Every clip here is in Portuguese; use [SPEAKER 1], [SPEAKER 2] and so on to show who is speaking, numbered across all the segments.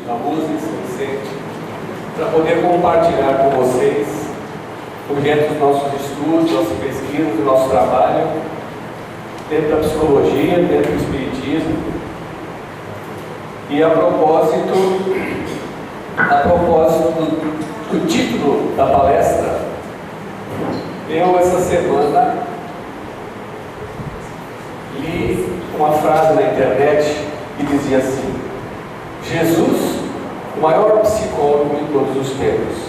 [SPEAKER 1] a Luzes, Vicente, para poder compartilhar com vocês dentro dos nossos estudos, nossas pesquisas, do nosso trabalho, dentro da psicologia, dentro do espiritismo. E a propósito do título da palestra, eu essa semana li uma frase na internet que dizia assim: Jesus, o maior psicólogo de todos os tempos.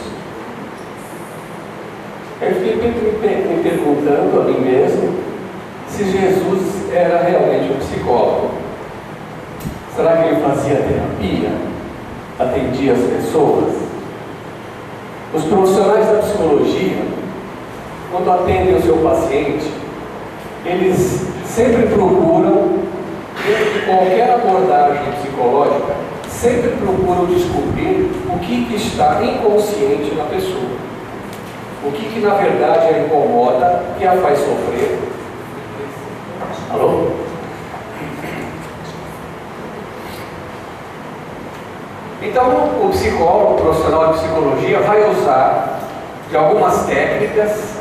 [SPEAKER 1] Eu fiquei me perguntando a mim mesmo se Jesus era realmente um psicólogo. Será que ele fazia terapia? Atendia as pessoas? Os profissionais da psicologia, quando atendem o seu paciente, eles sempre procuram, dentro de qualquer abordagem psicológica, sempre procuram descobrir o que está inconsciente na pessoa. O que na verdade a incomoda e a faz sofrer. Alô? Então, o psicólogo, o profissional de psicologia, vai usar de algumas técnicas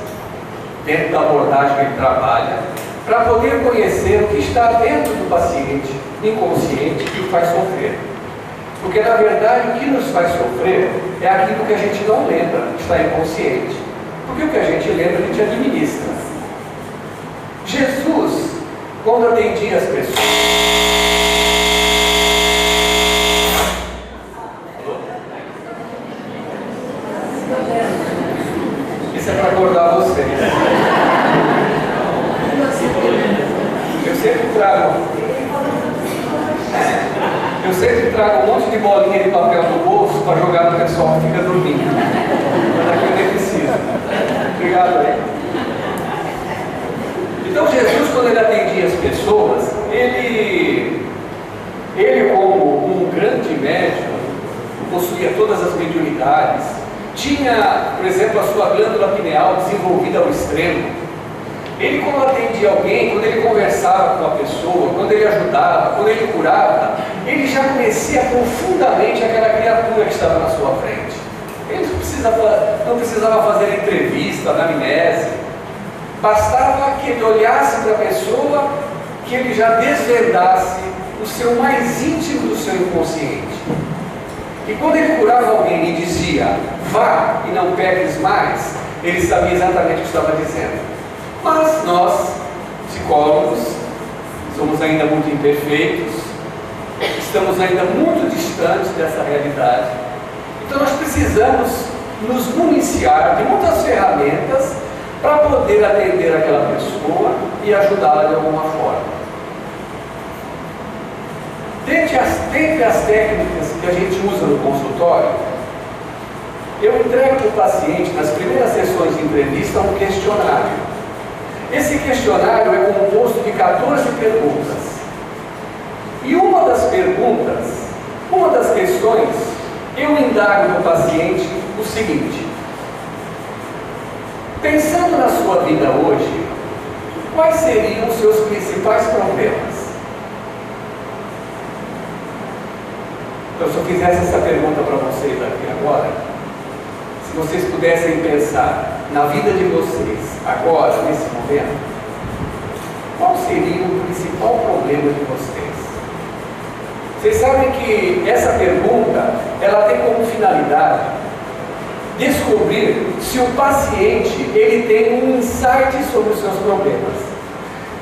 [SPEAKER 1] dentro da abordagem que ele trabalha para poder conhecer o que está dentro do paciente inconsciente que o faz sofrer. Porque, na verdade, o que nos faz sofrer é aquilo que a gente não lembra, que está inconsciente. Porque o que a gente lembra, a gente administra. Jesus, quando atendia as pessoas... Isso é para acordar vocês. Eu sempre trago um monte de bolinha de papel no bolso para jogar no pessoal que fica dormindo. Mas aqui eu nem preciso. Obrigado aí. Então Jesus, quando ele atendia as pessoas, ele como um grande médium, possuía todas as mediunidades, tinha, por exemplo, a sua glândula pineal desenvolvida ao extremo. Ele, quando atendia alguém, quando ele conversava com a pessoa, quando ele ajudava, quando ele curava, ele já conhecia profundamente aquela criatura que estava na sua frente. Ele não precisava fazer entrevista, anamnese. Bastava que ele olhasse para a pessoa, que ele já desvendasse o seu mais íntimo do seu inconsciente. E quando ele curava alguém e dizia, vá e não peques mais, ele sabia exatamente o que estava dizendo. Mas nós, psicólogos, somos ainda muito imperfeitos, estamos ainda muito distantes dessa realidade. Então nós precisamos nos municiar de muitas ferramentas para poder atender aquela pessoa e ajudá-la de alguma forma. Dentre as técnicas que a gente usa no consultório, eu entrego para o paciente, nas primeiras sessões de entrevista, um questionário. Esse questionário é composto de 14 perguntas. E uma das questões, eu indago no paciente o seguinte: pensando na sua vida hoje, quais seriam os seus principais problemas? Então, se eu fizesse essa pergunta para vocês aqui agora, se vocês pudessem pensar na vida de vocês, agora, nesse momento, qual seria o principal problema de vocês? Vocês sabem que essa pergunta, ela tem como finalidade descobrir se o paciente, ele tem um insight sobre os seus problemas.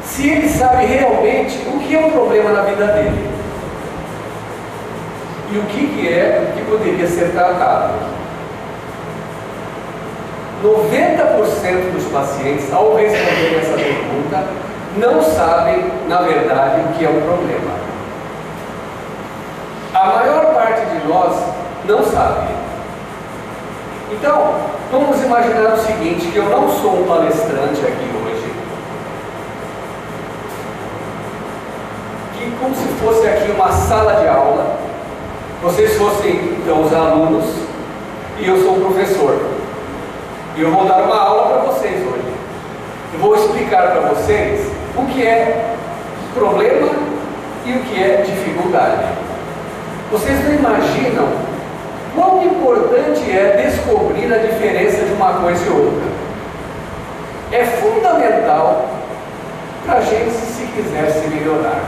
[SPEAKER 1] Se ele sabe realmente o que é um problema na vida dele. E o que é que poderia ser tratado. 90% dos pacientes, ao responder essa pergunta, não sabem, na verdade, o que é um problema. A maior parte de nós não sabe. Então, vamos imaginar o seguinte, que eu não sou um palestrante aqui hoje, que como se fosse aqui uma sala de aula, vocês fossem, então, os alunos, e eu sou o professor. E eu vou dar uma aula para vocês hoje. Eu vou explicar para vocês o que é problema e o que é dificuldade. Vocês não imaginam quão importante é descobrir a diferença de uma coisa e outra. É fundamental para a gente, se quiser se melhorar.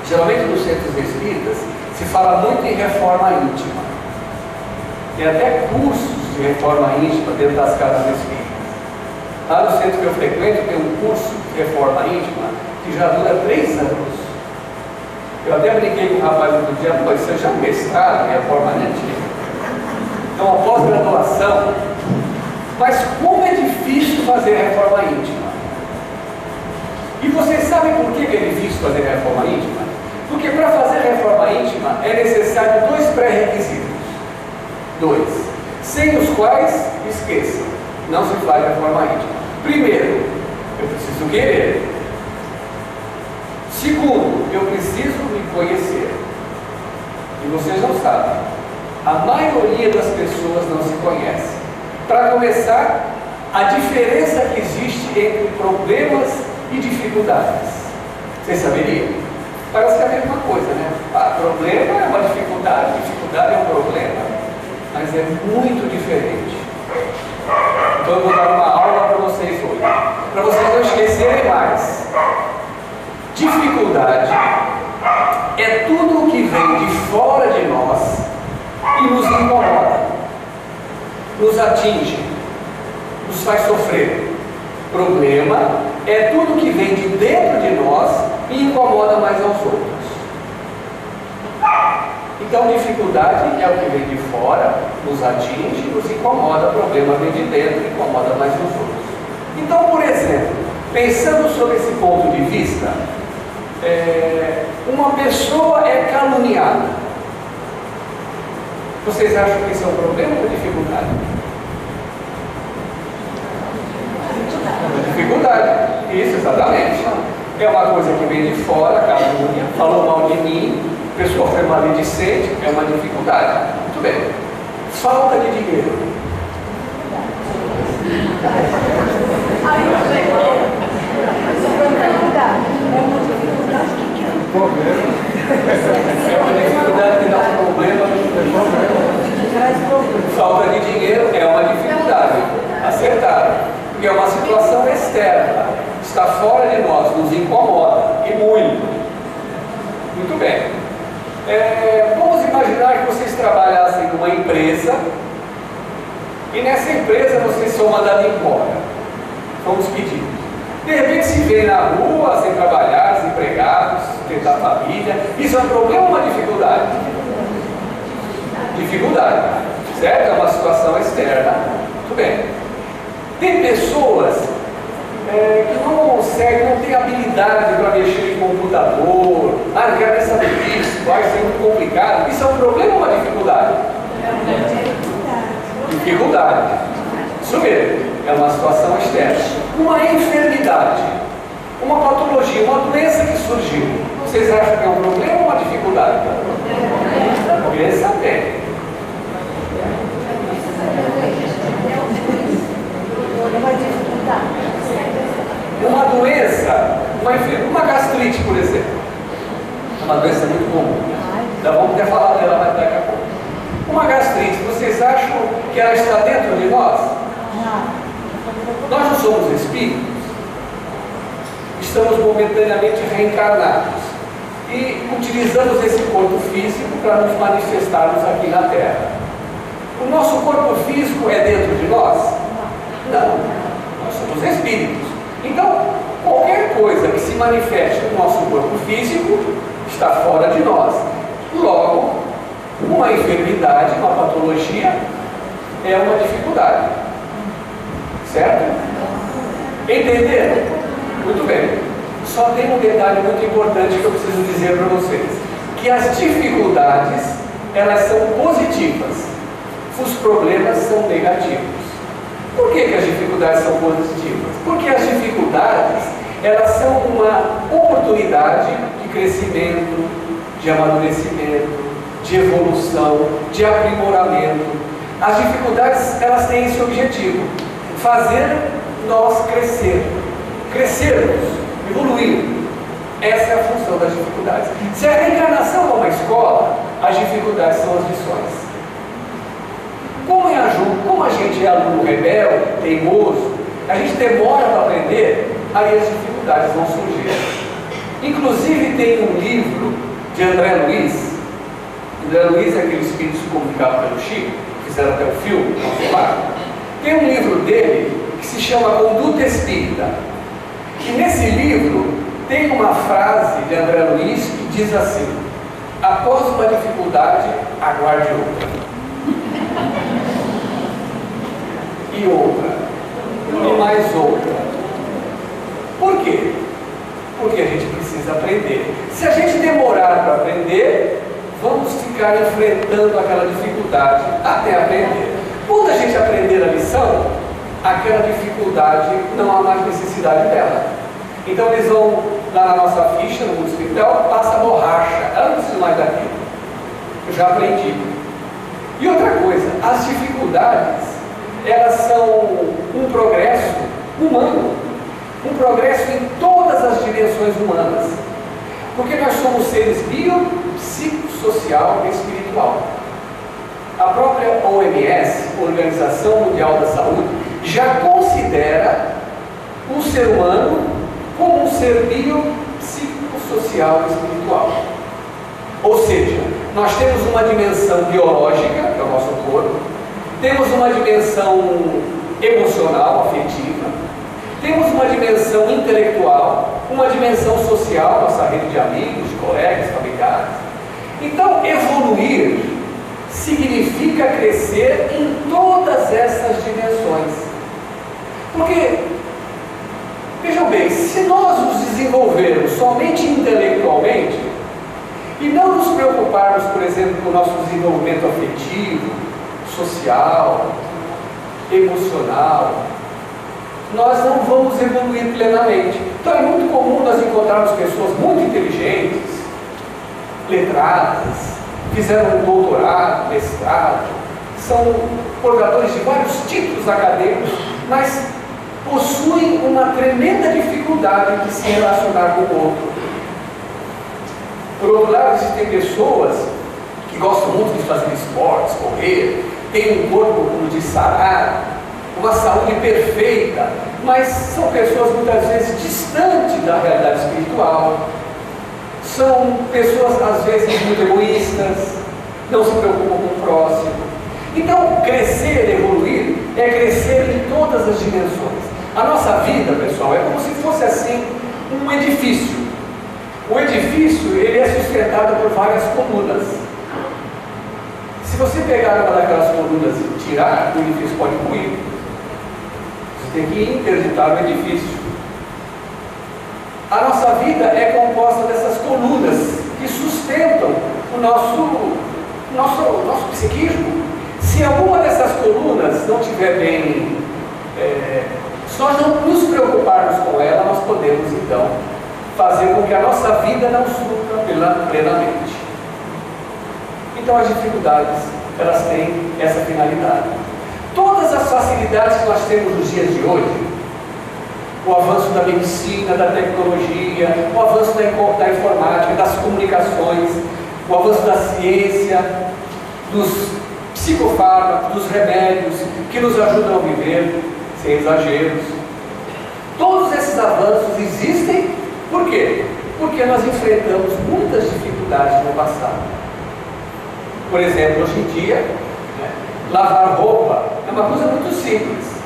[SPEAKER 1] Geralmente nos centros espíritas se fala muito em reforma íntima. Tem até cursos de reforma íntima dentro das casas espíritas. Lá no centro que eu frequento tem um curso de reforma íntima que já dura 3 anos. Eu até brinquei com o rapaz outro dia, pô, isso é já um mestrado em reforma íntima. É uma pós-graduação. Mas como é difícil fazer reforma íntima? E vocês sabem por que é difícil fazer reforma íntima? Porque para fazer reforma íntima é necessário 2 pré-requisitos. 2. Sem os quais, esqueçam, não se faz reforma íntima. Primeiro, eu preciso querer. Segundo, eu preciso me conhecer. E vocês não sabem, a maioria das pessoas não se conhece. Para começar, a diferença que existe entre problemas e dificuldades. Vocês saberiam? Parece que é a mesma coisa, né? Problema é uma dificuldade é um problema. Mas é muito diferente. Então eu vou dar uma aula para vocês hoje. Para vocês não esquecerem mais. Dificuldade é tudo que vem de fora de nós e nos incomoda, nos atinge, nos faz sofrer. Problema é tudo que vem de dentro de nós e incomoda mais aos outros. Então, dificuldade é o que vem de fora, nos atinge, nos incomoda. Problema vem de dentro e incomoda mais os outros. Então, por exemplo, pensando sobre esse ponto de vista, uma pessoa é caluniada. Vocês acham que isso é um problema ou dificuldade? Dificuldade. Isso, exatamente. É uma coisa que vem de fora, calúnia, falou mal de mim, a pessoa foi maledicente, é uma dificuldade. Muito bem. Falta de dinheiro. É uma dificuldade que dá um problema. Falta de dinheiro é uma dificuldade. Acertaram. Porque é uma situação externa. Está fora de nós, nos incomoda. E muito. Muito bem. Vamos imaginar que vocês trabalhassem numa empresa e nessa empresa vocês são mandados embora. São despedidos. De repente se vê na rua, sem trabalhar, desempregados, tentar família. Isso é um problema ou uma dificuldade? Dificuldade, certo? É uma situação externa. Muito bem. Tem pessoas que não conseguem, não têm habilidade para mexer em computador. Não quero nem saber disso, vai ser muito complicado. Isso é um problema ou uma dificuldade? Dificuldade. Isso mesmo, é uma situação externa. Uma enfermidade, uma patologia, uma doença que surgiu. Vocês acham que é um problema ou uma dificuldade? Doença tem. Uma doença, uma gastrite, por exemplo. É uma doença muito comum. Vamos até falar dela mais daqui a pouco. Uma gastrite, vocês acham que ela está dentro de nós? Nós não somos espíritos. Estamos momentaneamente reencarnados. E utilizamos esse corpo físico para nos manifestarmos aqui na Terra. O nosso corpo físico é dentro de nós? Não. Nós somos espíritos. Então, qualquer coisa que se manifeste no nosso corpo físico está fora de nós. Logo, uma enfermidade, uma patologia é uma dificuldade. Certo? Entenderam? Muito bem. Só tem um detalhe muito importante que eu preciso dizer para vocês. Que as dificuldades, elas são positivas. Os problemas são negativos. Por que as dificuldades são positivas? Porque as dificuldades, elas são uma oportunidade de crescimento, de amadurecimento, de evolução, de aprimoramento. As dificuldades, elas têm esse objetivo: fazer nós crescermos, evoluir. Essa é a função das dificuldades. Se a reencarnação é uma escola, as dificuldades são as lições. Como a gente é aluno rebelde, teimoso, a gente demora para aprender, aí as dificuldades vão surgir. Inclusive tem um livro de André Luiz. André Luiz é aquele espírito comunicado pelo Chico, fizeram até o filme, nosso lar. Tem um livro dele que se chama Conduta Espírita. E nesse livro tem uma frase de André Luiz que diz assim: após uma dificuldade, aguarde outra. E outra. E mais outra. Por quê? Porque a gente precisa aprender. Se a gente demorar para aprender, vamos ficar enfrentando aquela dificuldade até aprender. Quando a gente aprender a lição, aquela dificuldade não há mais necessidade dela. Então eles vão lá na nossa ficha, no mundo espiritual, passa a borracha. Ela não precisa mais daquilo. Eu já aprendi. E outra coisa, as dificuldades, elas são um progresso humano. Um progresso em todas as dimensões humanas. Porque nós somos seres biopsicossocial e espiritual. A própria OMS, Organização Mundial da Saúde, já considera o ser humano como um ser biopsicossocial e espiritual. Ou seja, nós temos uma dimensão biológica, que é o nosso corpo, temos uma dimensão emocional, afetiva, temos uma dimensão intelectual, uma dimensão social, nossa rede de amigos, de colegas, familiares. Então, evoluir significa crescer em todas essas dimensões. Porque, vejam bem, se nós nos desenvolvermos somente intelectualmente e não nos preocuparmos, por exemplo, com o nosso desenvolvimento afetivo, social, emocional, nós não vamos evoluir plenamente. Então é muito comum nós encontrarmos pessoas muito inteligentes, letradas, fizeram um doutorado, mestrado, são portadores de vários títulos acadêmicos, mas possuem uma tremenda dificuldade de se relacionar com o outro. Por outro lado, existem pessoas que gostam muito de fazer esportes, correr, têm um corpo, como diz, sarado, uma saúde perfeita, mas são pessoas muitas vezes distantes da realidade espiritual, são pessoas às vezes muito egoístas, não se preocupam com o próximo. Então, crescer, evoluir, é crescer em todas as dimensões. A nossa vida, pessoal, é como se fosse assim, um edifício. O edifício, ele é sustentado por várias colunas. Se você pegar uma daquelas colunas e tirar, o edifício pode ruir. Você tem que interditar o edifício. A nossa vida é composta dessas colunas que sustentam o nosso psiquismo. Se alguma dessas colunas não estiver bem, se nós não nos preocuparmos com ela, nós podemos então fazer com que a nossa vida não supra plenamente. Então as dificuldades, elas têm essa finalidade. Todas as facilidades que nós temos nos dias de hoje, o avanço da medicina, da tecnologia, o avanço da informática, das comunicações, o avanço da ciência, dos psicofármacos, dos remédios que nos ajudam a viver sem exageros. Todos esses avanços existem, por quê? Porque nós enfrentamos muitas dificuldades no passado. Por exemplo, hoje em dia, lavar roupa é uma coisa muito simples.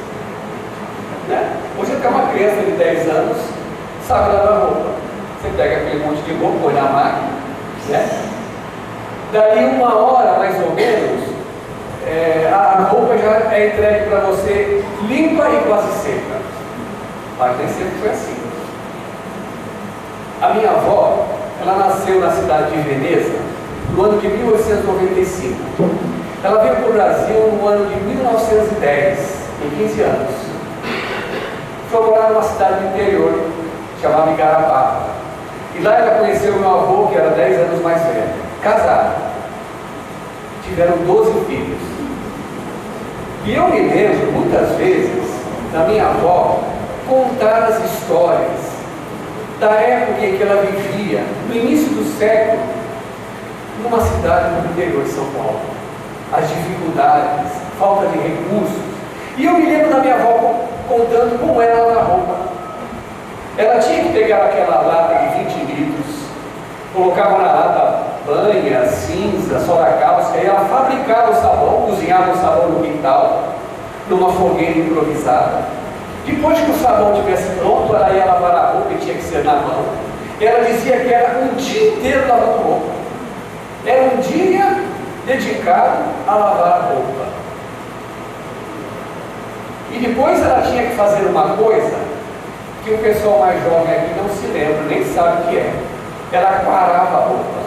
[SPEAKER 1] Hoje até uma criança de 10 anos sabe lavar roupa. Você pega aquele monte de roupa, põe na máquina, daí uma hora mais ou menos, a roupa já é entregue para você limpa e quase seca. Mas nem sempre foi assim. A minha avó, ela nasceu na cidade de Veneza no ano de 1895. Ela veio para o Brasil no ano de 1910, em 15 anos. Foi morar numa cidade do interior, chamada Igarapá. E lá ela conheceu meu avô, que era 10 anos mais velho. Casaram. Tiveram 12 filhos. E eu me lembro, muitas vezes, da minha avó contar as histórias da época em que ela vivia, no início do século, numa cidade no interior de São Paulo. As dificuldades, falta de recursos. E eu me lembro da minha avó contando como era lavar roupa. Ela tinha que pegar aquela lata de 20 litros, colocava na lata banha, cinza, soda cáustica, e ela fabricava o sabão, cozinhava o sabão no quintal, numa fogueira improvisada. Depois que o sabão estivesse pronto, ela ia lavar a roupa e tinha que ser na mão. Ela dizia que era um dia inteiro lavando roupa. Era um dia dedicado a lavar a roupa. E depois ela tinha que fazer uma coisa que o pessoal mais jovem aqui não se lembra, nem sabe o que é. Ela quarava a roupa.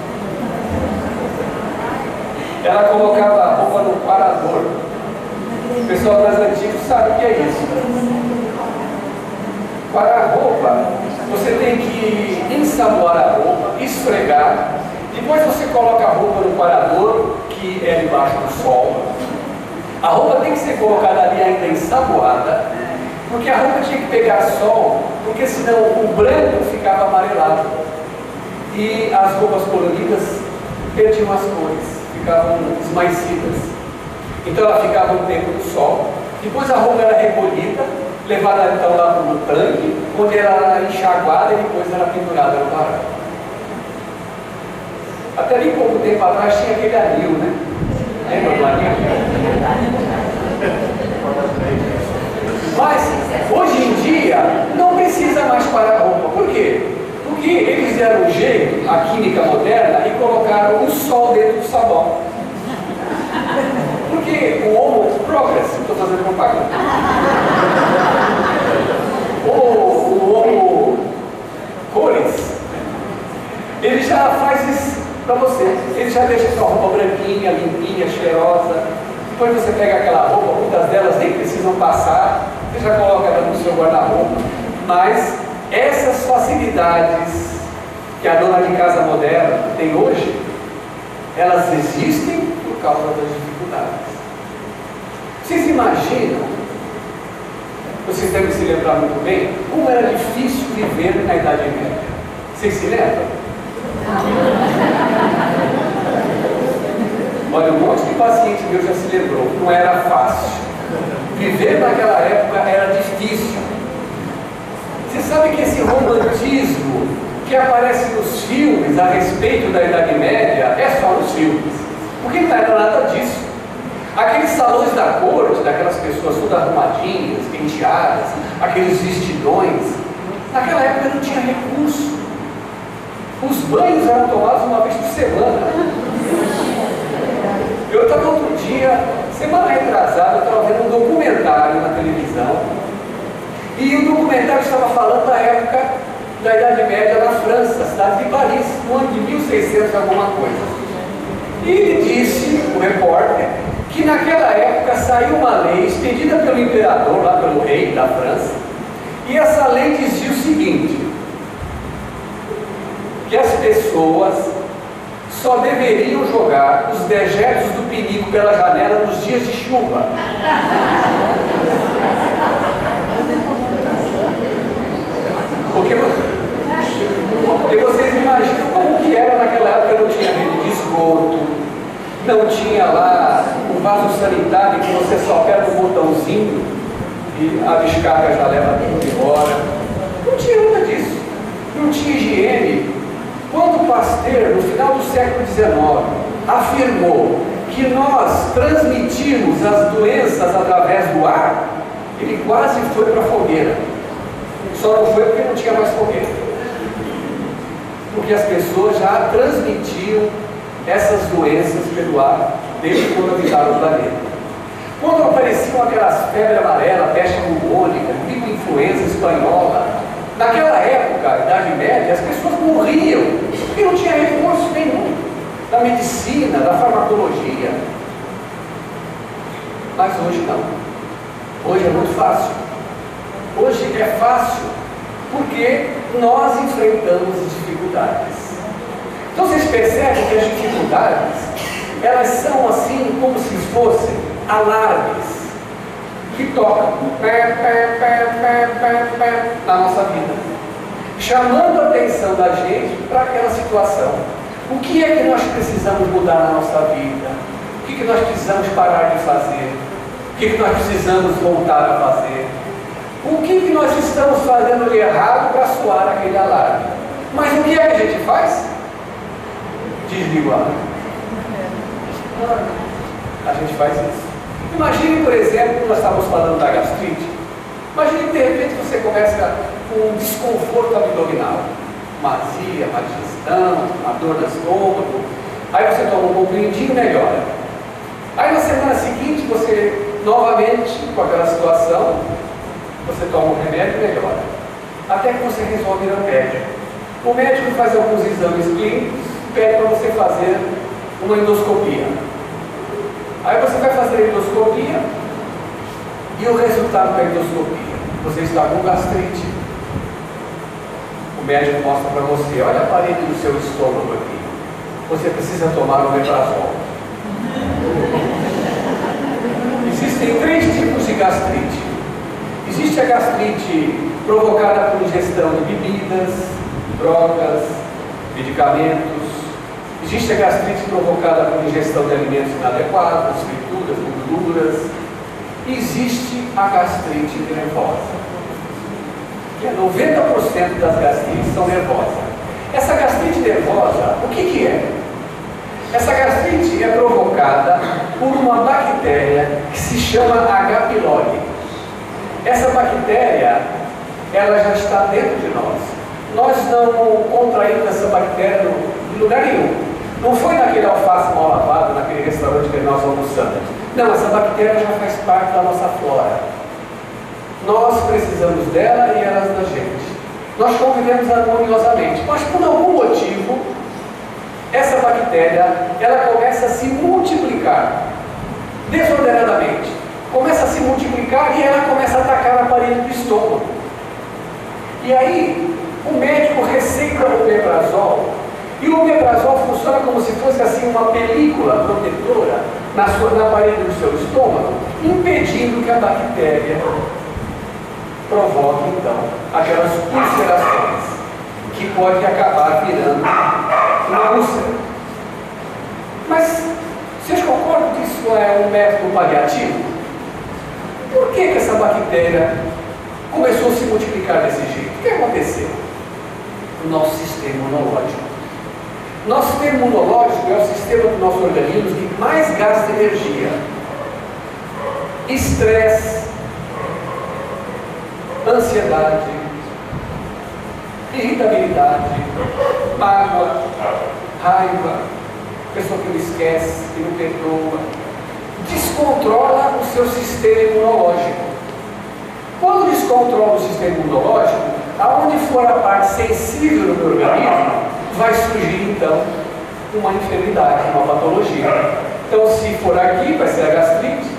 [SPEAKER 1] Ela colocava a roupa no quarador. O pessoal mais antigo sabe o que é isso. Quarar a roupa, você tem que ensaboar a roupa, esfregar, depois você coloca a roupa no quarador, que é debaixo do sol. A roupa tem que ser colocada ali ainda ensaboada, porque a roupa tinha que pegar sol, porque senão o branco ficava amarelado. E as roupas coloridas perdiam as cores, ficavam esmaecidas. Então ela ficava um tempo no sol, depois a roupa era recolhida, levada então lá para o tanque, onde ela era enxaguada e depois era pendurada no varal. Até bem pouco tempo atrás tinha aquele anil, né? Lembra do anil? Mas hoje em dia não precisa mais parar a roupa. Por quê? Porque eles deram um jeito, a química moderna, e colocaram o sol dentro do sabão. Porque o Homo Progress, estou fazendo propaganda, o Homo Cores, ele já faz isso para você. Ele já deixa sua roupa branquinha, limpinha, cheirosa. Depois você pega aquela roupa, muitas delas nem precisam passar, você já coloca ela no seu guarda-roupa. Mas essas facilidades que a dona de casa moderna tem hoje, elas existem por causa das dificuldades. Vocês imaginam, vocês devem se lembrar muito bem, como era difícil viver na Idade Média? Vocês se lembram? Olha, um monte de paciente meu já se lembrou, não era fácil. Viver naquela época era difícil. Você sabe que esse romantismo que aparece nos filmes a respeito da Idade Média é só nos filmes, porque não era nada disso. Aqueles salões da corte, daquelas pessoas todas arrumadinhas, penteadas, aqueles vestidões, naquela época não tinha recurso. Os banhos eram tomados uma vez por semana. Eu estava outro dia, semana retrasada, eu estava vendo um documentário na televisão, e o documentário estava falando da época da Idade Média na França, cidade de Paris, no ano de 1600 alguma coisa. E ele disse, o repórter, que naquela época saiu uma lei expedida pelo imperador, lá pelo rei da França, e essa lei dizia o seguinte, que as pessoas só deveriam jogar os dejetos do pinico pela janela nos dias de chuva. Porque vocês imaginam como que era naquela época, não tinha rede de esgoto, não tinha lá um vaso sanitário que você só aperta o botãozinho e a descarga já leva tudo embora. Não tinha nada disso. Não tinha higiene. Quando Pasteur, no final do século XIX, afirmou que nós transmitimos as doenças através do ar, ele quase foi para a fogueira. Só não foi porque não tinha mais fogueira. Porque as pessoas já transmitiam essas doenças pelo ar desde quando habitaram o planeta. Quando apareciam aquelas febres amarelas, peste bubônica, influenza espanhola, naquela época, a Idade Média, as pessoas morriam porque não tinha recurso nenhum da medicina, da farmacologia. Mas hoje não. Hoje é muito fácil. Hoje é fácil porque nós enfrentamos dificuldades. Então vocês percebem que as dificuldades, elas são assim como se fossem alarmes que tocam na nossa vida. chamando a atenção da gente para aquela situação. O que é que nós precisamos mudar na nossa vida? O que nós precisamos parar de fazer? O que nós precisamos voltar a fazer? O que nós estamos fazendo de errado para soar aquele alarme? Mas o que é que a gente faz? Desliga o alarme. A gente faz isso. Imagine, por exemplo, nós estávamos falando da gastrite. Imagine que de repente você começa com um desconforto abdominal, uma azia, uma digestão, uma dor no estômago. Aí você toma um comprimidinho e melhora. Aí na semana seguinte você novamente com aquela situação, você toma um remédio e melhora. Até que você resolve ir ao médico. O médico faz alguns exames clínicos e pede para você fazer uma endoscopia. Aí você vai fazer a endoscopia e o resultado da endoscopia, você está com gastrite. O médico mostra para você, olha a parede do seu estômago aqui. Você precisa tomar o omeprazol. Existem 3 tipos de gastrite. Existe a gastrite provocada por ingestão de bebidas, drogas, medicamentos. Existe a gastrite provocada por ingestão de alimentos inadequados, frituras, gorduras. Existe a gastrite nervosa, que é 90% das gastrites são nervosas. Essa gastrite nervosa, o que é? Essa gastrite é provocada por uma bactéria que se chama H. pylori. Essa bactéria, ela já está dentro de nós. Nós não contraímos essa bactéria em lugar nenhum. Não foi naquele alface mal lavado, naquele restaurante que nós almoçamos. Não, essa bactéria já faz parte da nossa flora. Nós precisamos dela e ela da gente. Nós convivemos harmoniosamente, mas por algum motivo, essa bactéria, ela começa a se multiplicar desordenadamente. Começa a se multiplicar e ela começa a atacar a parede do estômago. E aí, o médico receita o omeprazol. E o omeprazol funciona como se fosse assim uma película protetora na parede do seu estômago, impedindo que a bactéria provoque então aquelas ulcerações, que pode acabar virando uma úlcera. Mas vocês concordam que isso é um método paliativo? Por que essa bactéria começou a se multiplicar desse jeito? O que aconteceu? O nosso sistema imunológico. Nosso sistema imunológico é o sistema do nosso organismo que mais gasta energia. Estresse, ansiedade, irritabilidade, mágoa, raiva, pessoa que não esquece, que não perdoa, descontrola o seu sistema imunológico. Quando descontrola o sistema imunológico, aonde for a parte sensível do meu organismo, vai surgir então uma enfermidade, uma patologia. Então, se for aqui, vai ser a gastrite,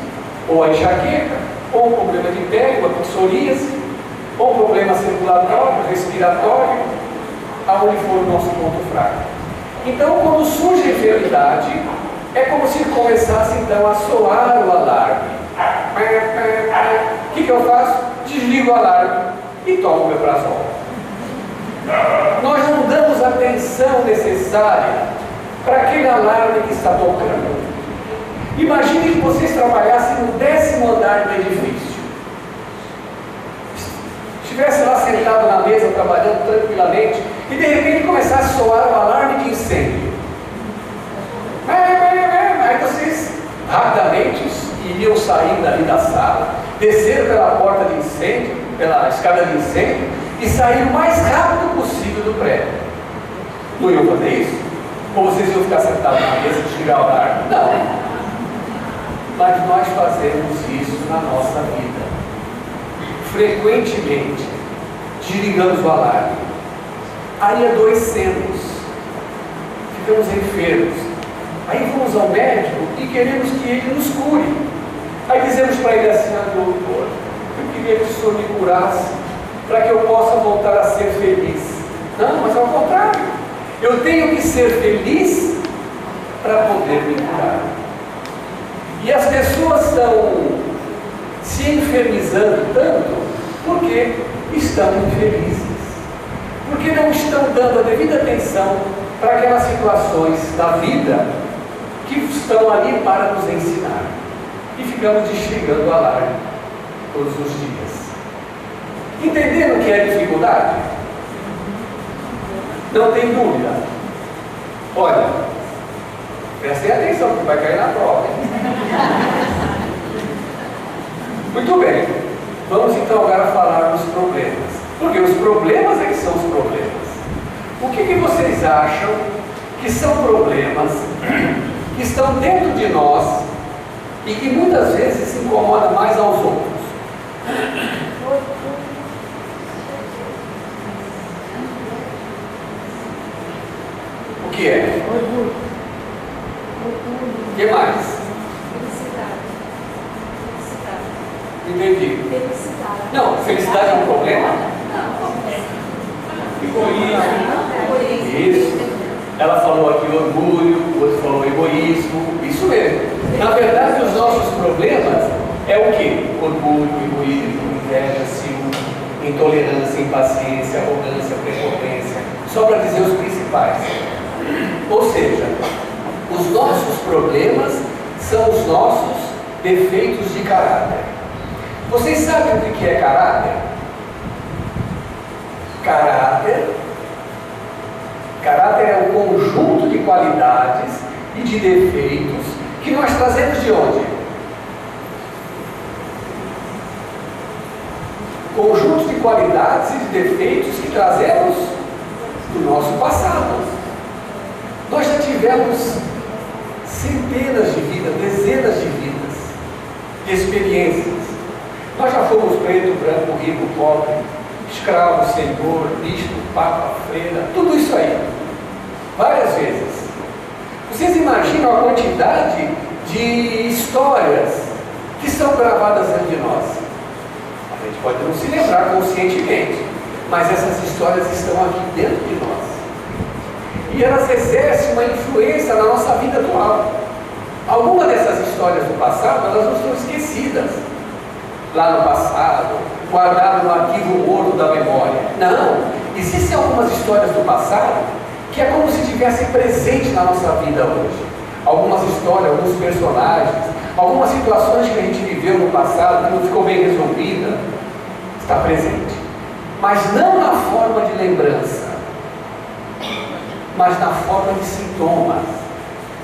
[SPEAKER 1] ou a enxaqueca, ou um problema de pele, uma psoríase, ou um problema circulatório, respiratório, aonde for o nosso ponto fraco. Então, quando surge a enfermidade, é como se começasse então a soar o alarme. O que eu faço? Desligo o alarme e tomo o omeprazol. Nós não damos a atenção necessária para aquele alarme que está tocando. Imagine que vocês trabalhassem no 10º andar do edifício. Estivesse lá sentado na mesa, trabalhando tranquilamente, e de repente começasse a soar o alarme de incêndio. Aí vocês rapidamente iriam sair dali da sala, descer pela porta de incêndio, pela escada de incêndio, e sair o mais rápido possível do prédio. Não iam fazer isso? Ou vocês iam ficar sentados na mesa e desligar o alarme? Não. Mas nós fazemos isso na nossa vida. Frequentemente, desligamos o alarme. Aí adoecemos. Ficamos enfermos. Aí vamos ao médico e queremos que ele nos cure. Aí dizemos para ele assim: doutor, eu queria que o senhor me curasse para que eu possa voltar a ser feliz. Não, mas ao contrário, eu tenho que ser feliz para poder me curar. E as pessoas estão se enfermizando tanto porque estão infelizes. porque não estão dando a devida atenção para aquelas situações da vida que estão ali para nos ensinar. E ficamos desligando o alarme todos os dias. Entendendo o que é dificuldade? Não tem dúvida. Olha, prestem atenção que vai cair na prova. Muito bem, vamos então agora falar dos problemas. Porque os problemas é que são os problemas. O que vocês acham que são problemas que estão dentro de nós e que muitas vezes se incomodam mais aos outros? O que é?
[SPEAKER 2] Orgulho.
[SPEAKER 1] O que mais?
[SPEAKER 2] Felicidade.
[SPEAKER 1] Entendi.
[SPEAKER 2] Felicidade.
[SPEAKER 1] Não, felicidade é um problema?
[SPEAKER 2] Egoísmo.
[SPEAKER 1] Isso. Ela falou aqui orgulho, o outro falou egoísmo. Isso mesmo. Na verdade, os nossos problemas é o quê? Orgulho, egoísmo, inveja, ciúme, intolerância, impaciência, arrogância, prepotência. Só para dizer os principais. Ou seja, os nossos problemas são os nossos defeitos de caráter. Vocês sabem o que é caráter? Caráter é o conjunto de qualidades e de defeitos que nós trazemos de onde? Conjunto de qualidades e de defeitos que trazemos do nosso passado. Nós já tivemos centenas de vidas, dezenas de vidas, de experiências. Nós já fomos preto, branco, rico, pobre, escravo, senhor, bispo, papa, freira, tudo isso aí, várias vezes. Vocês imaginam a quantidade de histórias que são gravadas dentro de nós? A gente pode não se lembrar conscientemente, mas essas histórias estão aqui dentro de nós. E elas exercem uma influência na nossa vida atual. Algumas dessas histórias do passado, elas não estão esquecidas lá no passado, guardado no arquivo morto da memória. Não, existem algumas histórias do passado que é como se estivessem presentes na nossa vida hoje. Algumas histórias, alguns personagens, algumas situações que a gente viveu no passado que não ficou bem resolvida, está presente. Mas não na forma de lembrança, mas na forma de sintomas.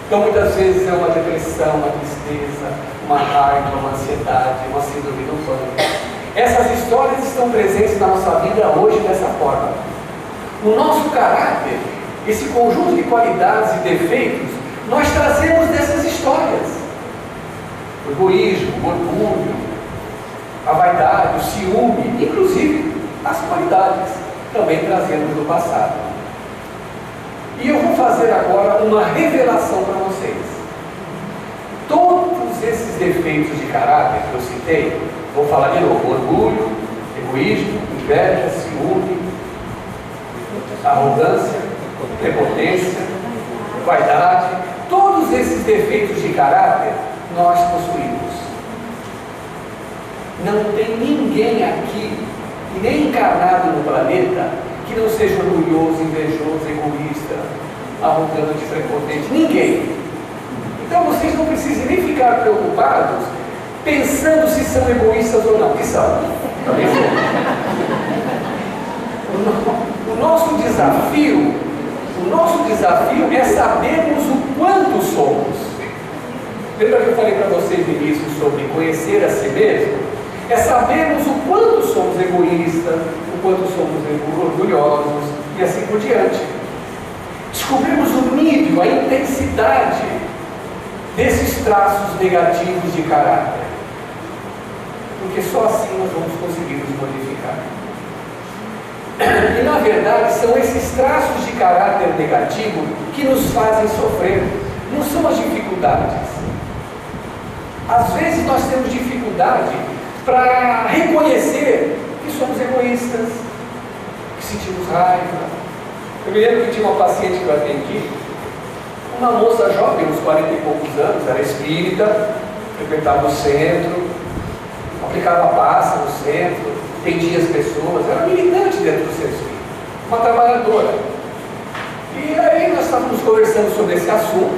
[SPEAKER 1] Então muitas vezes é uma depressão, uma tristeza, uma raiva, uma ansiedade, uma síndrome do pânico. Essas histórias estão presentes na nossa vida hoje dessa forma. O nosso caráter, esse conjunto de qualidades e defeitos, nós trazemos dessas histórias. O egoísmo, o orgulho, a vaidade, o ciúme, inclusive as qualidades, também trazemos do passado. E eu vou fazer agora uma revelação para vocês. Todos esses defeitos de caráter que eu citei, vou falar de novo: orgulho, egoísmo, inveja, ciúme, arrogância, prepotência, vaidade, todos esses defeitos de caráter nós possuímos. Não tem ninguém aqui, nem encarnado no planeta, que não seja orgulhoso, invejoso, egoísta, arrogante, prepotente. Ninguém. Então vocês não precisam nem ficar preocupados pensando se são egoístas ou não, que são. Também são. O nosso desafio é sabermos o quanto somos. Lembra que eu falei para vocês no início sobre conhecer a si mesmo? É sabermos o quanto somos egoístas, o quanto somos orgulhosos e assim por diante. Descobrimos o nível, a intensidade desses traços negativos de caráter. Porque só assim nós vamos conseguir nos modificar. E na verdade são esses traços de caráter negativo que nos fazem sofrer, não são as dificuldades. Às vezes nós temos dificuldade para reconhecer que somos egoístas, que sentimos raiva. Eu me lembro que tinha uma paciente que eu atendi, uma moça jovem, uns 40 e poucos anos, era espírita, frequentava o centro, aplicava passa no centro, atendia as pessoas, era militante dentro do centro espírita. uma trabalhadora. E aí nós estávamos conversando sobre esse assunto,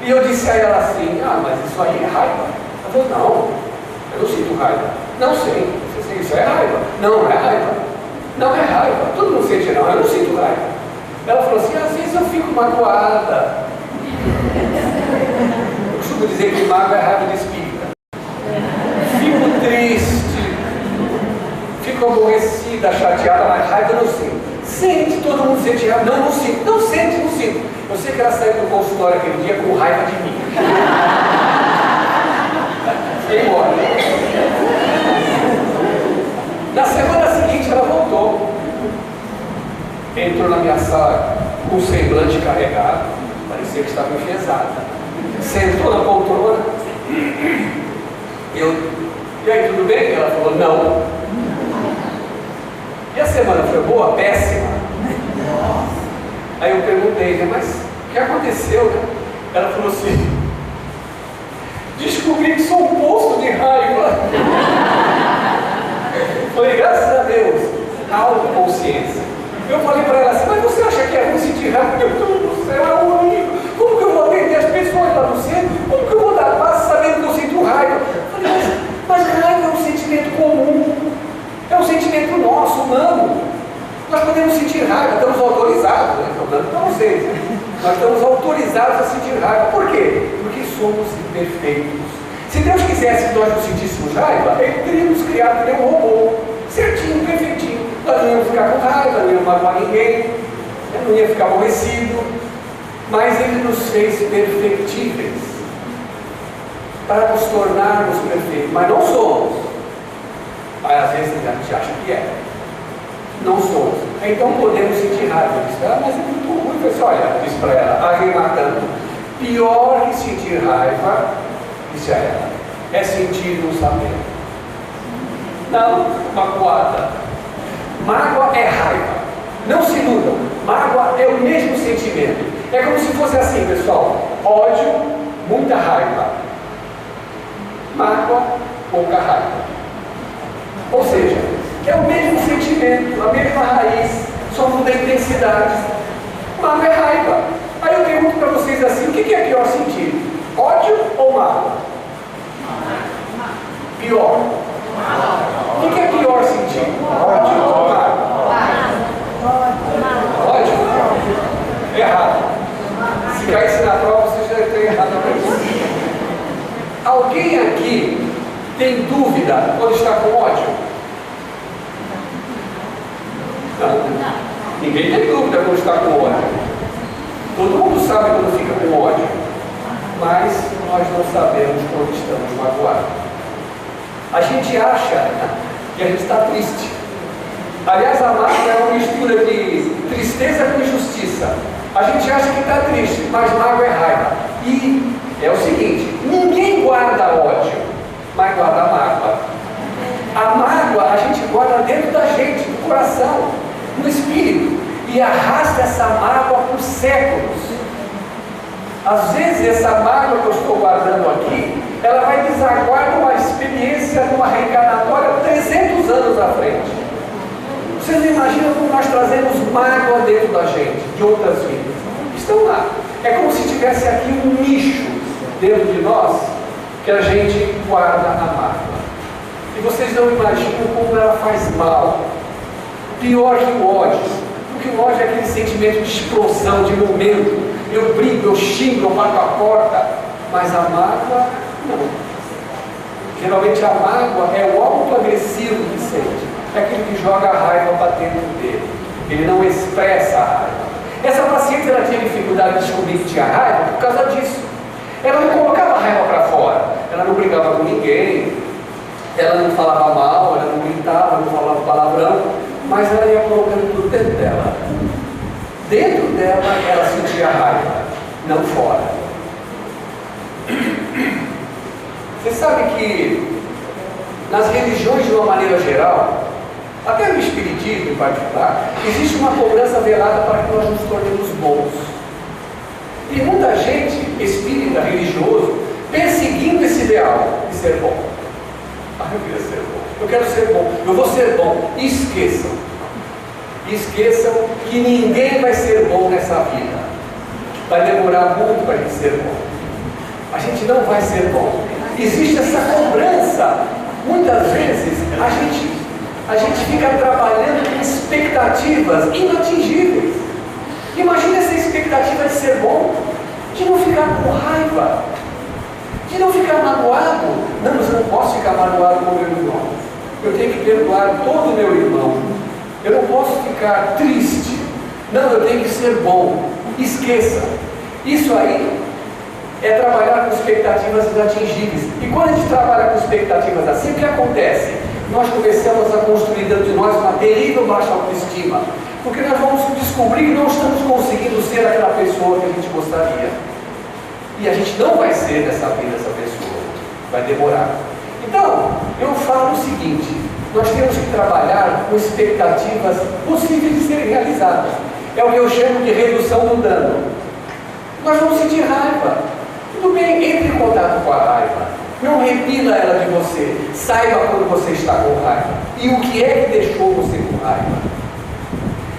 [SPEAKER 1] e eu disse a ela assim, mas isso aí é raiva. Ela falou, não, eu não sinto raiva. Não sei, isso é raiva. Não é raiva. Não é raiva. Todo mundo sente, não, eu não sinto raiva. Ela falou assim, às vezes eu fico magoada. Eu costumo dizer que mágoa é raiva de espírita. Fico triste, fico aborrecida, chateada, mas raiva eu não sinto. Sente, todo mundo sente raiva. Não, não sinto. Não sente, não sinto. Eu sei que ela saiu do consultório aquele dia com raiva de mim. Fiquei embora. Na semana seguinte ela voltou. Entrou na minha sala com o semblante carregado. Parecia que estava enfesada. Sentou na poltrona. E aí, tudo bem? Ela falou, não. E a semana foi boa? Péssima. Aí eu perguntei, né, mas o que aconteceu? Né? Ela falou assim, descobri que sou um poço de raiva. Falei, graças a Deus, autoconsciência. Eu falei para ela assim, mas você acha que é ruim sentir raiva? Meu Deus do céu, é horrível. Como que eu vou atender as pessoas lá no centro? Como que eu vou dar paz sabendo que eu sinto raiva? Eu falei, mas raiva é um sentimento comum. É um sentimento nosso, humano. Nós podemos sentir raiva, estamos autorizados, né? Estou dando para vocês. Nós estamos autorizados a sentir raiva. Por quê? Porque somos imperfeitos. Se Deus quisesse que nós não sentíssemos raiva, Ele teria nos criado que nem um robô, certinho, perfeitinho. Nós não íamos ficar com raiva, não íamos magoar ninguém, não ia ficar aborrecido. Mas Ele nos fez perfectíveis para nos tornarmos perfeitos. Mas não somos. Aí às vezes a gente acha que é. Não somos. Então podemos sentir raiva. Eu disse, mas é muito ruim. Eu disse, olha, disse para ela, arrematando. Pior que sentir raiva, disse a ela, é sentir não saber. Não, magoada. Mágoa é raiva. Não se iludam. Mágoa é o mesmo sentimento. É como se fosse assim, pessoal. Ódio, muita raiva. Mágoa, pouca raiva. Ou seja, é o mesmo sentimento, a mesma raiz, só muda a intensidade. Mágoa é raiva. Aí eu pergunto para vocês assim, o que é pior sentir? Ódio ou mágoa? Pior. O que é pior sentir? Ódio ou mágoa? Ódio? Errado. Se caísse na prova, você já tem errado a pergunta. Alguém aqui tem dúvida quando está com ódio? Não. Ninguém tem dúvida quando está com ódio. Todo mundo sabe quando fica com ódio. Mas nós não sabemos quando estamos magoados. A gente acha que a gente está triste. Aliás, a mágoa é uma mistura de tristeza com injustiça. A gente acha que está triste, mas mágoa é raiva. E é o seguinte, ninguém guarda ódio, mas guarda mágoa. A mágoa a gente guarda dentro da gente, no coração, no espírito, e arrasta essa mágoa por séculos. Às vezes essa mágoa que eu estou guardando aqui, ela vai desaguar numa experiência, numa reencarnatória 300 anos à frente. Vocês não imaginam como nós trazemos mágoa dentro da gente, de outras vidas. Estão lá. É como se tivesse aqui um nicho dentro de nós, que a gente guarda a mágoa. E vocês não imaginam como ela faz mal. Pior que o ódio. Porque o ódio é aquele sentimento de explosão, de momento. Eu brigo, eu xingo, eu bato a porta. Mas a mágoa, não. Geralmente a mágoa é o autoagressivo que sente. É aquele que joga a raiva para dentro dele. Ele não expressa a raiva. Essa paciente ela tinha dificuldade de descobrir que tinha raiva por causa disso. Ela não colocava a raiva para fora. Ela não brigava com ninguém. Ela não falava mal, ela não gritava, não falava palavrão. Mas ela ia colocando tudo dentro dela. Dentro dela ela sentia raiva, não fora. Você sabe que nas religiões de uma maneira geral, até no espiritismo em particular, existe uma cobrança velada para que nós nos tornemos bons. E muita gente, espírita, religioso, perseguindo esse ideal de ser bom. Eu queria ser bom, eu quero ser bom, eu vou ser bom. E esqueçam. Esqueçam que ninguém vai ser bom nessa vida. Vai demorar muito para a gente ser bom. A gente não vai ser bom. Existe essa cobrança. Muitas vezes a gente fica trabalhando com expectativas inatingíveis. Imagina essa expectativa de ser bom, de não ficar com raiva, de não ficar magoado. Não, mas eu não posso ficar magoado com o meu irmão. Eu tenho que perdoar todo o meu irmão. Eu não posso ficar triste. Não, eu tenho que ser bom. Esqueça. Isso aí é trabalhar com expectativas inatingíveis. E quando a gente trabalha com expectativas assim, o que acontece? Nós começamos a construir dentro de nós uma terrível baixa autoestima. Porque nós vamos descobrir que não estamos conseguindo ser aquela pessoa que a gente gostaria. E a gente não vai ser dessa vida essa pessoa. Vai demorar. Então, eu falo o seguinte: nós temos que trabalhar com expectativas possíveis de serem realizadas. É o que eu chamo de redução do dano. Nós vamos sentir raiva. Tudo bem, entre em contato com a raiva. Não repila ela de você. Saiba quando você está com raiva. E o que é que deixou você com raiva.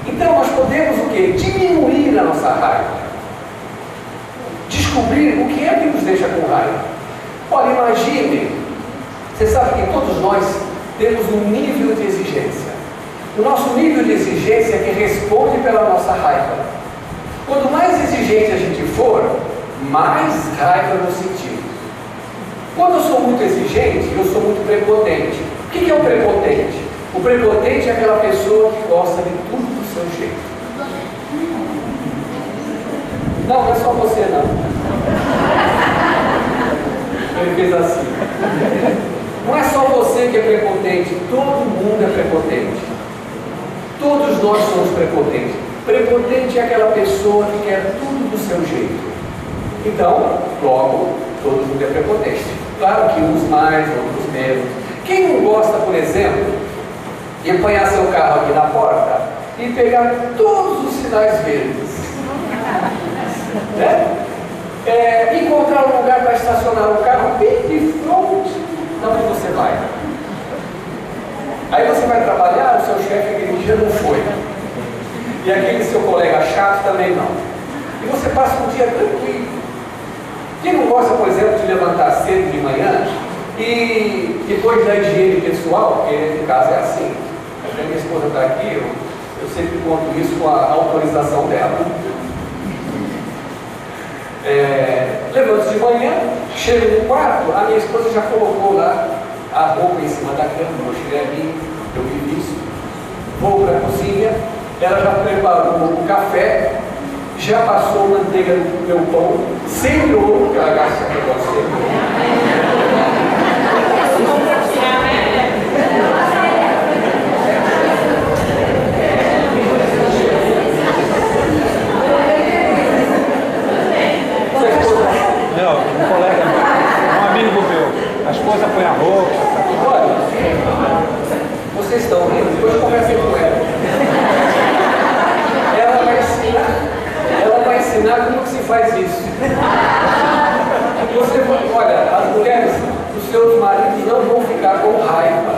[SPEAKER 1] Então nós podemos o quê? Diminuir a nossa raiva. Descobrir o que é que nos deixa com raiva. Olha, imagine. Você sabe que todos nós temos um nível de exigência. O nosso nível de exigência é que responde pela nossa raiva. Quanto mais exigente a gente for, mais raiva nos sentimos. Quando eu sou muito exigente, eu sou muito prepotente. O que é o prepotente? O prepotente é aquela pessoa que gosta de tudo do seu jeito. Não, não é só você não. Ele fez assim. Não é só você que é prepotente, todo mundo é prepotente. Todos nós somos prepotentes. Prepotente é aquela pessoa que quer tudo do seu jeito. Então, logo, todo mundo é prepotente. Claro que uns mais, outros menos. Quem não gosta, por exemplo, de apanhar seu carro aqui na porta e pegar todos os sinais verdes? Né? Encontrar um lugar para estacionar o carro bem de frente de onde você vai. Aí você vai trabalhar, o seu chefe aquele dia não foi. E aquele seu colega chato também não. E você passa um dia tranquilo. Quem não gosta, por exemplo, de levantar cedo de manhã e depois da higiene pessoal, porque no caso é assim. A minha esposa está aqui, eu sempre conto isso com a autorização dela. Levanto de manhã, chego no quarto, a minha esposa já colocou lá a roupa em cima da cama, eu cheguei ali, eu vi isso. Vou para a cozinha, ela já preparou o café, já passou manteiga no meu pão, sem ovo, que ela gasta que eu gosto.
[SPEAKER 3] Não, um colega, um amigo meu, a esposa põe a roupa.
[SPEAKER 1] Olha, vocês estão rindo, depois eu conversei com ela. Ela vai ensinar como que se faz isso. Você, olha, as mulheres, os seus maridos não vão ficar com raiva.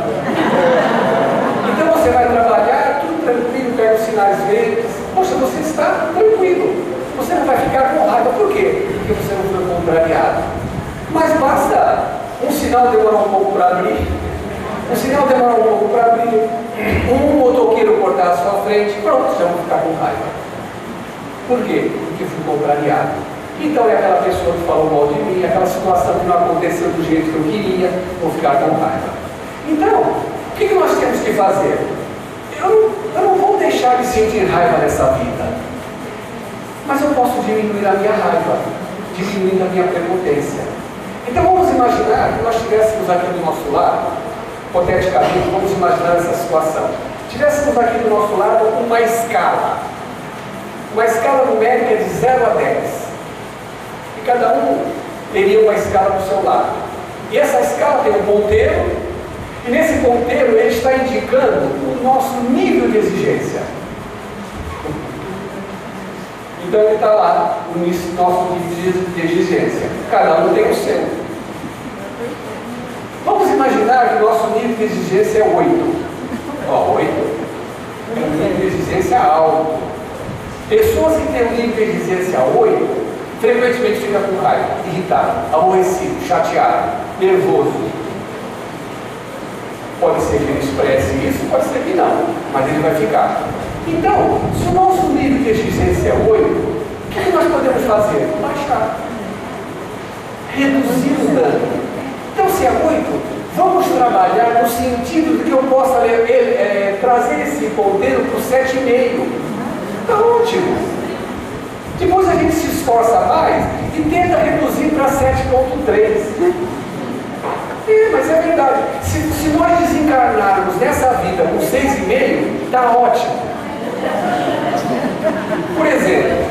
[SPEAKER 1] Então você vai trabalhar, tudo tranquilo, pega os sinais verdes. Poxa, você está tranquilo. Você não vai ficar com raiva. Por quê? Porque você não foi contrariado. Mas basta um sinal demorar um pouco para abrir. Um sinal demorar um pouco para abrir. Um motoqueiro cortar a sua frente. Pronto, já vão ficar com raiva. Por quê? Porque fui contrariado. Então é aquela pessoa que falou mal de mim, aquela situação que não aconteceu do jeito que eu queria, vou ficar com raiva. Então, o que nós temos que fazer? Eu não vou deixar de sentir raiva nessa vida. Mas eu posso diminuir a minha raiva, diminuindo a minha prepotência. Então vamos imaginar que nós estivéssemos aqui do nosso lado, hipoteticamente, vamos imaginar essa situação. Tivéssemos aqui do nosso lado uma escala numérica de 0 a 10. E cada um teria uma escala do seu lado. E essa escala tem um ponteiro, e nesse ponteiro ele está indicando o nosso nível de exigência. Então ele está lá, o nosso nível de exigência. Cada um tem o seu. Vamos imaginar que o nosso nível de exigência é 8. Ó, 8. um nível de exigência alto. Pessoas que têm um nível de exigência 8, frequentemente ficam com raiva, irritado, aborrecido, chateado, nervoso. Pode ser que ele expresse isso, pode ser que não, mas ele vai ficar. Então, se o nosso nível de exigência é 8, o que nós podemos fazer? Baixar. Reduzir o dano. Então, se é 8, vamos trabalhar no sentido de que eu possa trazer esse ponteiro para o 7,5. Está ótimo. Depois a gente se esforça mais e tenta reduzir para 7,3. Mas é verdade. Se nós desencarnarmos nessa vida com 6,5, está ótimo. Por exemplo,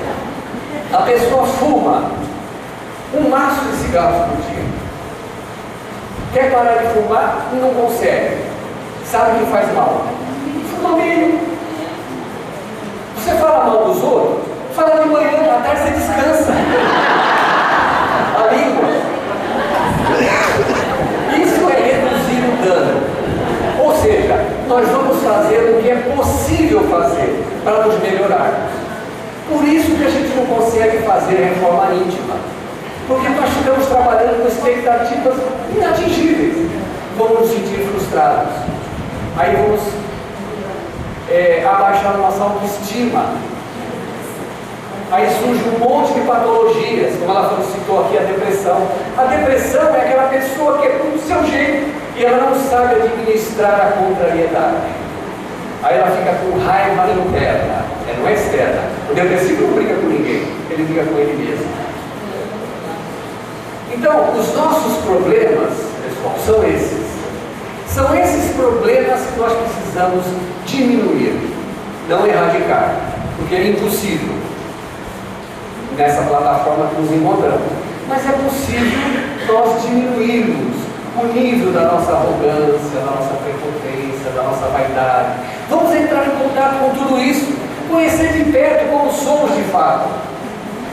[SPEAKER 1] a pessoa fuma um maço de cigarros por dia. Quer parar de fumar e não consegue. Sabe que faz mal? Fuma meio. Você fala mal dos outros, fala de manhã, à tarde você descansa. A língua. Isso é reduzir o dano. Ou seja, nós vamos fazer o que é possível fazer para nos melhorarmos. Por isso que a gente não consegue fazer reforma íntima. Porque nós estamos trabalhando com expectativas inatingíveis. Vamos nos sentir frustrados. Aí vamos abaixar a nossa autoestima. Aí surge um monte de patologias, como ela citou aqui, a depressão. A depressão é aquela pessoa que é do seu jeito e ela não sabe administrar a contrariedade. Aí ela fica com raiva interna, não é externa. O depressivo não briga com ninguém, ele briga com ele mesmo. Então, os nossos problemas, pessoal, são esses. São esses problemas que nós precisamos diminuir, não erradicar, porque é impossível nessa plataforma que nos encontramos. Mas é possível nós diminuirmos o nível da nossa arrogância, da nossa prepotência, da nossa vaidade. Vamos entrar em contato com tudo isso, conhecer de perto como somos de fato.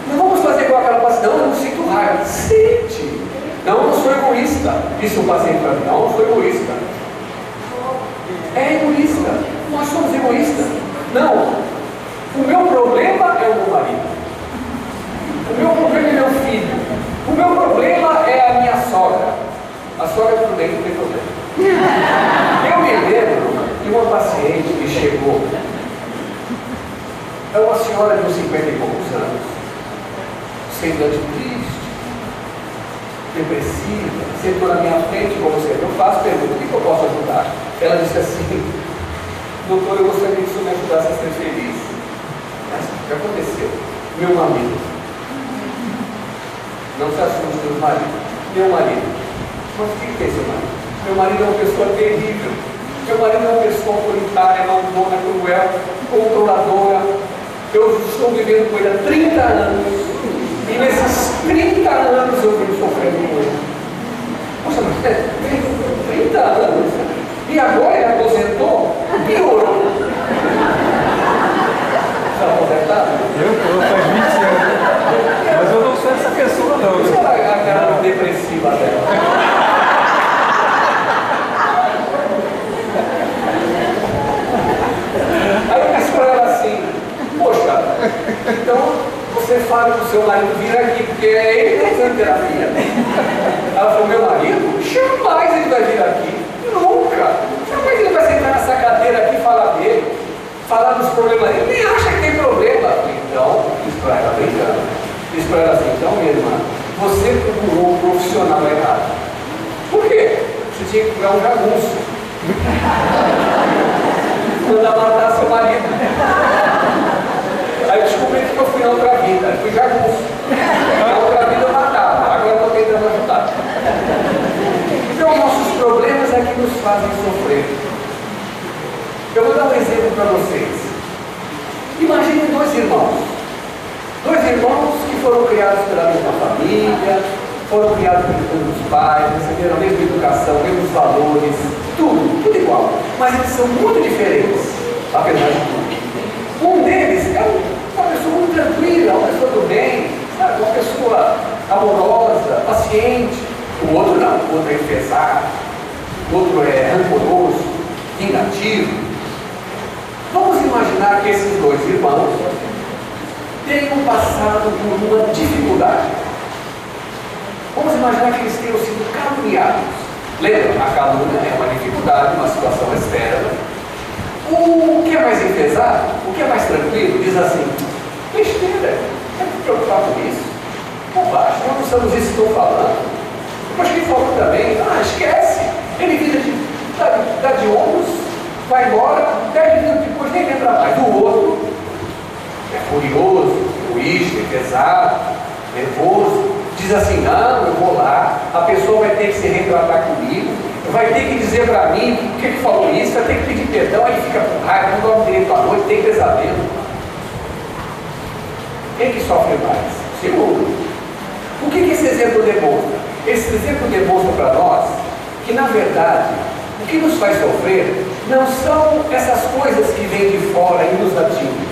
[SPEAKER 1] Não vamos fazer igual aquela paciente, não, eu não sinto raiva. Sente! Não, eu não sou egoísta. Disse um paciente para mim, não, eu não sou egoísta. É egoísta. Nós somos egoístas. Não. O meu problema é o meu marido. O meu problema é meu filho. O meu problema é a minha sogra. A sogra tudo bem, não tem problema. Eu me lembro de uma paciente que chegou. É uma senhora de uns 50 e poucos anos, semblante triste, depressiva, sentou na minha frente, como sempre eu faço, pergunto, o que eu posso ajudar? Ela disse assim, doutor, eu gostaria que o senhor me ajudasse a ser feliz. Mas o que aconteceu? Meu marido. Não se assuste do marido. Meu marido. Mas o que é seu marido? Meu marido é uma pessoa terrível. Meu marido é uma pessoa autoritária, maldona, cruel, controladora. Eu estou vivendo com ele há 30 anos. E nesses 30 anos eu venho sofrendo com ele. Poxa, mas 30 anos. E agora ele aposentou? Piorou. Está aposentado?
[SPEAKER 3] Eu estou, faz 20 anos. Mas eu não sou essa pessoa não.
[SPEAKER 1] Isso é a cara depressiva dela. Aí eu disse para ela assim, poxa, então você fala para o seu marido vir aqui, porque é ele que está fazendo terapia. Ela falou, meu marido? Jamais ele vai vir aqui. Nunca. Jamais ele vai sentar nessa cadeira aqui e falar dele, falar dos problemas dele. Nem acha que tem problema. Então, disse para ela brincando. Disse para ela assim, então minha irmã, você procurou um profissional errado. Por quê? Você tinha que procurar um jagunço. Mandar matar seu marido. Aí eu descobri que eu fui na outra vida, eu fui jagunço. Na outra vida eu matava, agora eu estou tentando ajudar. Então nossos problemas é que nos fazem sofrer. Eu vou dar um exemplo para vocês. Imagine dois irmãos. Dois irmãos que foram criados pela mesma família, foram criados pelos pais, receberam a mesma educação, mesmos valores, tudo igual. Mas eles são muito diferentes, apesar de tudo. Um deles é uma pessoa muito tranquila, uma pessoa do bem, sabe? Uma pessoa amorosa, paciente. O outro não, o outro é enfesado, o outro é rancoroso, vingativo. Vamos imaginar que esses dois irmãos tenham passado por uma dificuldade. Vamos imaginar que eles tenham sido caluniados. Lembra? A calúnia é uma dificuldade, uma situação externa. O que é mais enfesado, o que é mais tranquilo, diz assim: besteira, não tem que preocupar com isso. Bobagem, nós não somos isso que estou falando. Mas quem falou também, esquece. Ele vira dá de ombros, vai embora, 10 minutos depois nem lembra mais. Do outro, é furioso, egoísta, pesado, nervoso, diz assim: não, eu vou lá, a pessoa vai ter que se retratar comigo, vai ter que dizer para mim o que falou isso, vai ter que pedir perdão, aí fica com raiva, não dorme direito à noite, tem pesadelo. Quem que sofre mais? Segundo. O que esse exemplo demonstra? Esse exemplo demonstra para nós que, na verdade, o que nos faz sofrer não são essas coisas que vêm de fora e nos atingem.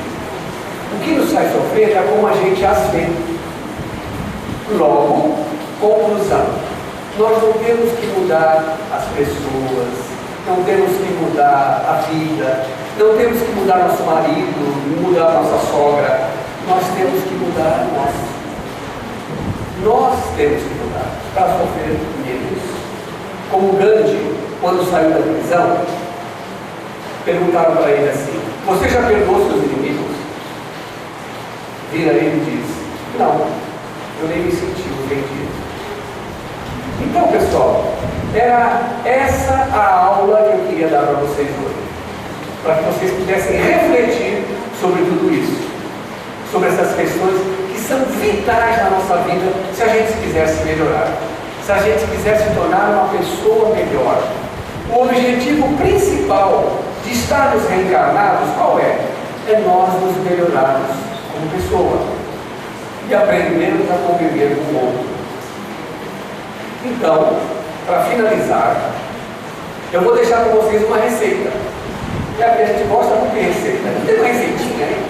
[SPEAKER 1] O que nos faz sofrer é como a gente as vê. Logo, conclusão: nós não temos que mudar as pessoas, não temos que mudar a vida, não temos que mudar nosso marido, mudar nossa sogra, nós temos que mudar nós. Nós temos que mudar para sofrer menos. Como Gandhi, quando saiu da prisão, perguntaram para ele assim: você já perdoou seus inimigos? Vira ele e diz: não, eu nem me senti ofendido. Então, pessoal, era essa a aula que eu queria dar para vocês hoje, para que vocês pudessem refletir sobre tudo isso, sobre essas questões que são vitais na nossa vida, se a gente quisesse melhorar, se a gente quisesse tornar uma pessoa melhor. O objetivo principal de estarmos reencarnados, qual é? É nós nos melhorarmos como pessoa e aprendermos a conviver com o outro. Então, para finalizar, eu vou deixar para vocês uma receita. É a que a gente gosta muito de receita. Não tem uma receitinha aí?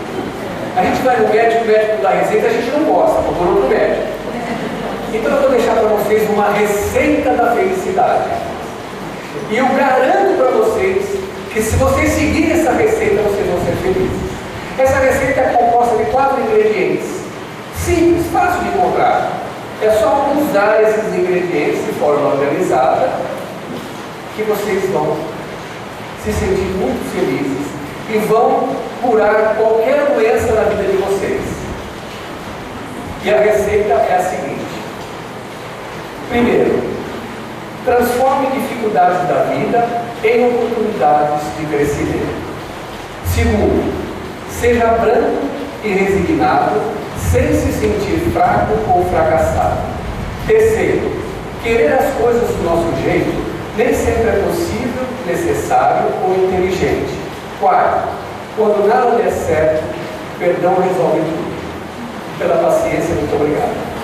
[SPEAKER 1] A gente vai no médico, o médico dá receita, a gente não gosta, procura outro médico. Então eu vou deixar para vocês uma receita da felicidade. E eu garanto para vocês que, se vocês seguirem essa receita, vocês vão ser felizes. Essa receita é composta de 4 ingredientes. Simples, fácil de encontrar. É só usar esses ingredientes de forma organizada que vocês vão se sentir muito felizes e vão curar qualquer doença na vida de vocês. E a receita é a seguinte: primeiro, transforme dificuldades da vida em oportunidades de crescimento. Segundo, seja branco e resignado, sem se sentir fraco ou fracassado. Terceiro, querer as coisas do nosso jeito nem sempre é possível, necessário ou inteligente. Quarto, quando nada der certo, perdão resolve tudo. Pela paciência, muito obrigado.